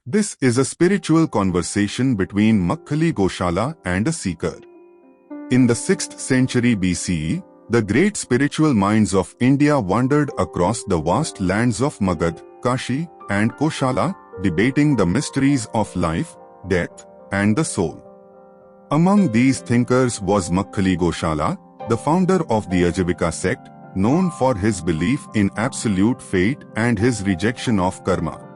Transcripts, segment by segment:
This is a spiritual conversation between Makkhali Gosala and a seeker. In the 6th century BCE, the great spiritual minds of India wandered across the vast lands of Magad, Kashi, and Kosala, debating the mysteries of life, death, and the soul. Among these thinkers was Makkhali Gosala, the founder of the Ajivika sect, known for his belief in absolute fate and his rejection of karma.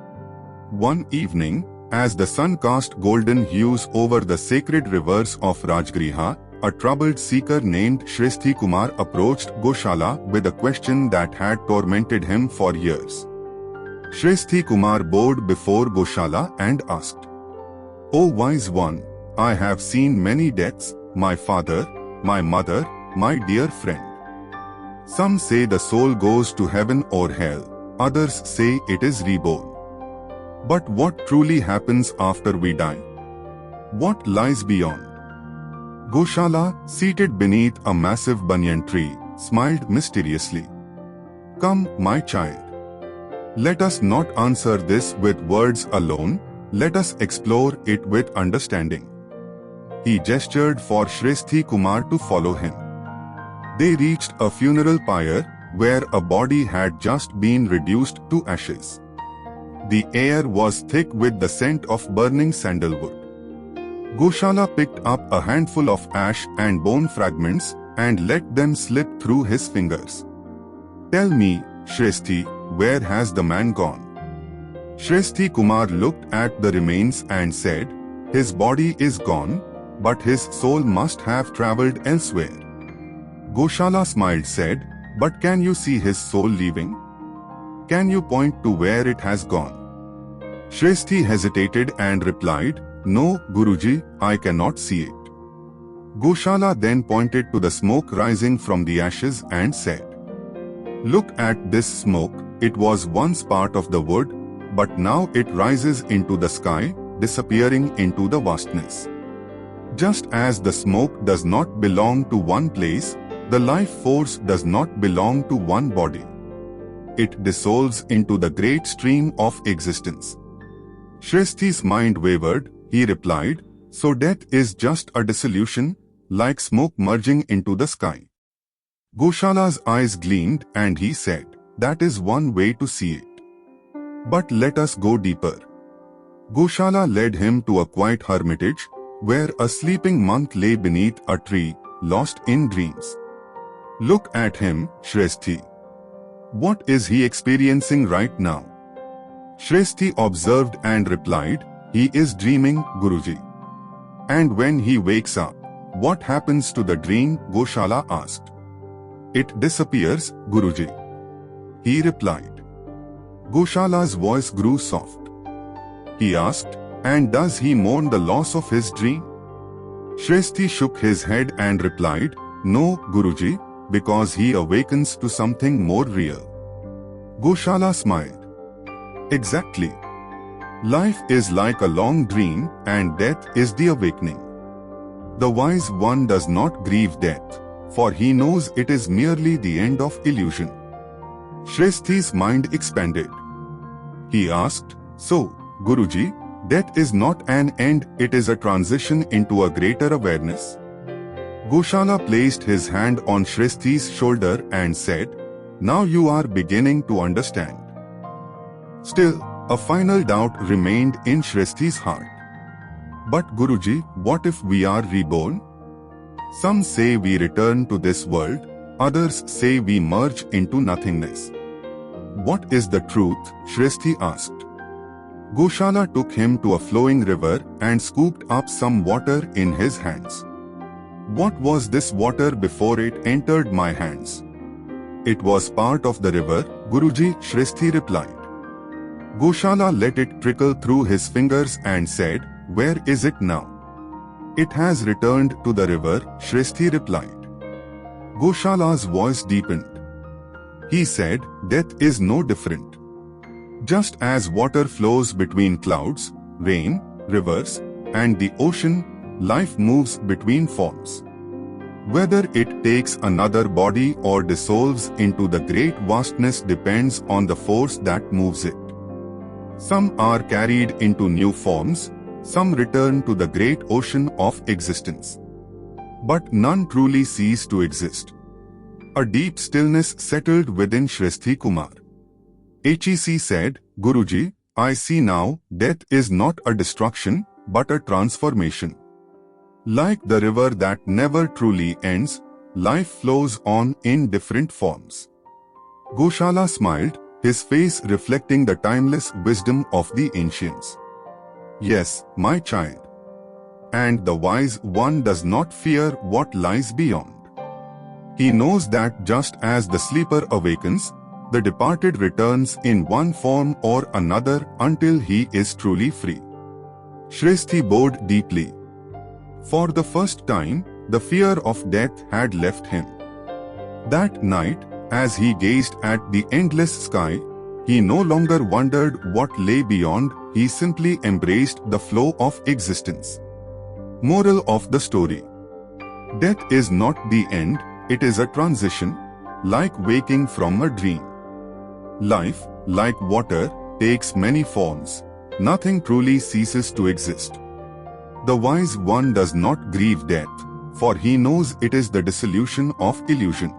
One evening, as the sun cast golden hues over the sacred rivers of Rajgriha, a troubled seeker named Shrestha Kumar approached Gosala with a question that had tormented him for years. Shrestha Kumar bowed before Gosala and asked, "O wise one, I have seen many deaths, my father, my mother, my dear friend. Some say the soul goes to heaven or hell, others say it is reborn. But what truly happens after we die? What lies beyond?" Gosala, seated beneath a massive banyan tree, smiled mysteriously. "Come, my child. Let us not answer this with words alone, let us explore it with understanding." He gestured for Shrestha Kumar to follow him. They reached a funeral pyre, where a body had just been reduced to ashes. The air was thick with the scent of burning sandalwood. Gosala picked up a handful of ash and bone fragments and let them slip through his fingers. "Tell me, Shrestha, where has the man gone?" Shrestha Kumar looked at the remains and said, "His body is gone, but his soul must have traveled elsewhere." Gosala smiled said, "But can you see his soul leaving? Can you point to where it has gone?" Shrestha hesitated and replied, "No, Guruji, I cannot see it." Gosala then pointed to the smoke rising from the ashes and said, "Look at this smoke, it was once part of the wood, but now it rises into the sky, disappearing into the vastness. Just as the smoke does not belong to one place, the life force does not belong to one body. It dissolves into the great stream of existence." Shrestha's mind wavered. He replied, "So death is just a dissolution, like smoke merging into the sky?" Gosala's eyes gleamed and he said, "That is one way to see it. But let us go deeper." Gosala led him to a quiet hermitage, where a sleeping monk lay beneath a tree, lost in dreams. "Look at him, Shrestha. What is he experiencing right now?" Shrestha observed and replied, "He is dreaming, Guruji." "And when he wakes up, what happens to the dream?" Gosala asked. "It disappears, Guruji," he replied. Gosala's voice grew soft. He asked, "And does he mourn the loss of his dream?" Shrestha shook his head and replied, "No, Guruji, because he awakens to something more real." Gosala smiled. "Exactly. Life is like a long dream, and death is the awakening. The wise one does not grieve death, for he knows it is merely the end of illusion." Shrestha's mind expanded. He asked, "So, Guruji, death is not an end, it is a transition into a greater awareness?" Gosala placed his hand on Shrestha's shoulder and said, "Now you are beginning to understand." Still, a final doubt remained in Shrestha's heart. "But Guruji, what if we are reborn? Some say we return to this world, others say we merge into nothingness. What is the truth?" Shrestha asked. Gosala took him to a flowing river and scooped up some water in his hands. "What was this water before it entered my hands?" "It was part of the river, Guruji," Shrestha replied. Gosala let it trickle through his fingers and said, "Where is it now?" "It has returned to the river," Shrestha replied. Gosala's voice deepened. He said, "Death is no different. Just as water flows between clouds, rain, rivers, and the ocean, life moves between forms. Whether it takes another body or dissolves into the great vastness depends on the force that moves it. Some are carried into new forms, some return to the great ocean of existence. But none truly cease to exist. A deep stillness settled within Shrestha Kumar. HEC said, Guruji, I see now, death is not a destruction, but a transformation. Like the river that never truly ends, life flows on in different forms. Gosala smiled, his face reflecting the timeless wisdom of the ancients. Yes, my child. And the wise one does not fear what lies beyond. He knows that just as the sleeper awakens, the departed returns in one form or another until he is truly free. Shrestha bowed deeply. For the first time, the fear of death had left him. That night, as he gazed at the endless sky, he no longer wondered what lay beyond, he simply embraced the flow of existence. Moral of the story: death is not the end, it is a transition, like waking from a dream. Life, like water, takes many forms. Nothing truly ceases to exist. The wise one does not grieve death, for he knows it is the dissolution of illusion.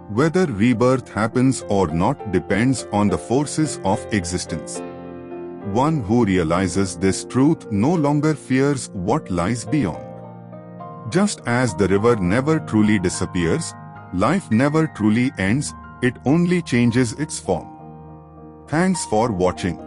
Whether rebirth happens or not depends on the forces of existence. One who realizes this truth no longer fears what lies beyond. Just as the river never truly disappears, life never truly ends, it only changes its form. Thanks for watching.